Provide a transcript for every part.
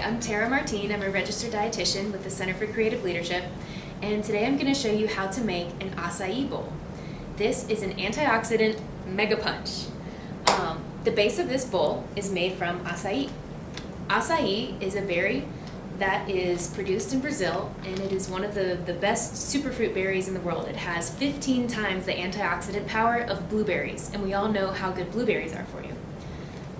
I'm Tara Martine. I'm a registered dietitian with the Center for Creative Leadership, and today I'm going to show you how to make an acai bowl. This is an antioxidant mega punch. The base of this bowl is made from acai. Acai is a berry that is produced in Brazil, and it is one of the best superfruit berries in the world. It has 15 times the antioxidant power of blueberries, and we all know how good blueberries are for you.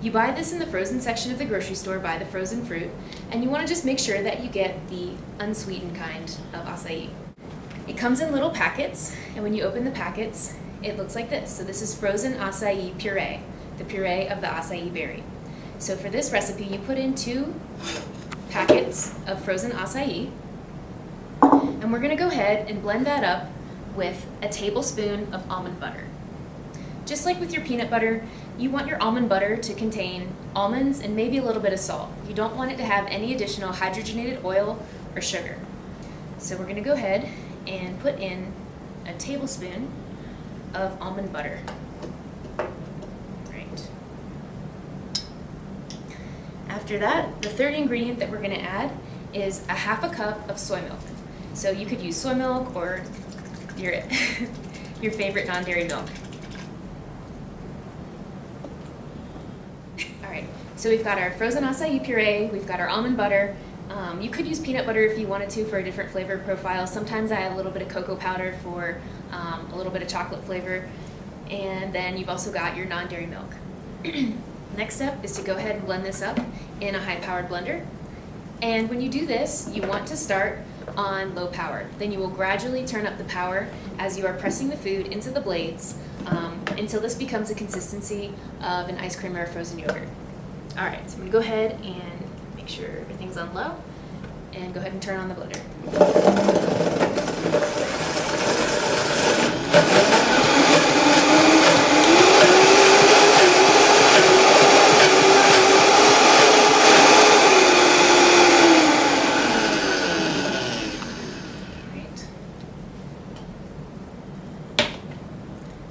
You buy this in the frozen section of the grocery store, buy the frozen fruit, and you want to just make sure that you get the unsweetened kind of acai. It comes in little packets, and when you open the packets, it looks like this. So this is frozen acai puree, the puree of the acai berry. So for this recipe, you put in 2 packets of frozen acai, and we're going to go ahead and blend that up with a tablespoon of almond butter. Just like with your peanut butter, you want your almond butter to contain almonds and maybe a little bit of salt. You don't want it to have any additional hydrogenated oil or sugar. So we're going to go ahead and put in a tablespoon of almond butter. Right. After that, the third ingredient that we're going to add is a ½ cup of soy milk. So you could use soy milk or your favorite non-dairy milk. Alright, so we've got our frozen acai puree, we've got our almond butter. You could use peanut butter if you wanted to for a different flavor profile. Sometimes I add a little bit of cocoa powder for a little bit of chocolate flavor. And then you've also got your non-dairy milk. Next step is to go ahead and blend this up in a high-powered blender. And when you do this, you want to start on low power. Then you will gradually turn up the power as you are pressing the food into the blades until this becomes a consistency of an ice cream or a frozen yogurt. All right, so I'm gonna go ahead and make sure everything's on low and go ahead and turn on the blender.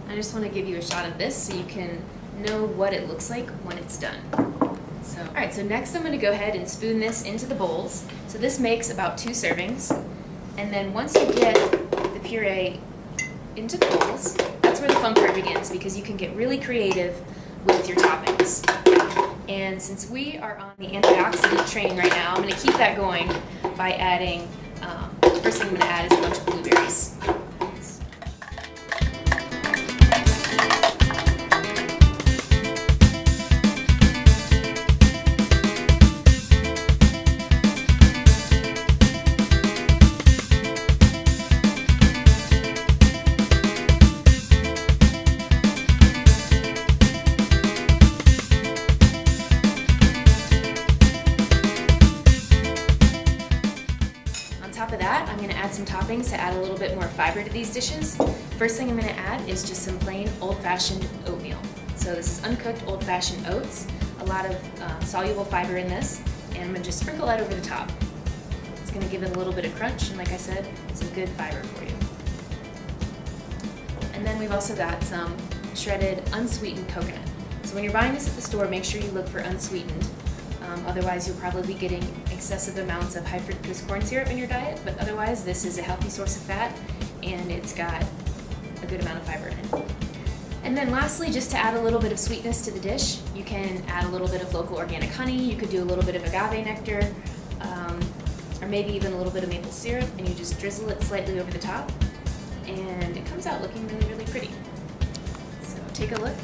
I just want to give you a shot of this so you can know what it looks like when it's done. Alright, so next I'm going to go ahead and spoon this into the bowls. So this makes about 2 servings. And then once you get the puree into the bowls, that's where the fun part begins, because you can get really creative with your toppings. And since we are on the antioxidant train right now, I'm going to keep that going by adding, the first thing I'm going to add is a bunch of blueberries. On top of that, I'm going to add some toppings to add a little bit more fiber to these dishes. First thing I'm going to add is just some plain old-fashioned oatmeal. So this is uncooked old-fashioned oats, a lot of soluble fiber in this, and I'm going to just sprinkle that over the top. It's going to give it a little bit of crunch, and like I said, some good fiber for you. And then we've also got some shredded unsweetened coconut. So when you're buying this at the store, make sure you look for unsweetened. Otherwise, you'll probably be getting excessive amounts of high fructose corn syrup in your diet, but otherwise, this is a healthy source of fat, and it's got a good amount of fiber in it. And then lastly, just to add a little bit of sweetness to the dish, you can add a little bit of local organic honey, you could do a little bit of agave nectar, or maybe even a little bit of maple syrup, and you just drizzle it slightly over the top, and it comes out looking really, really pretty. So take a look.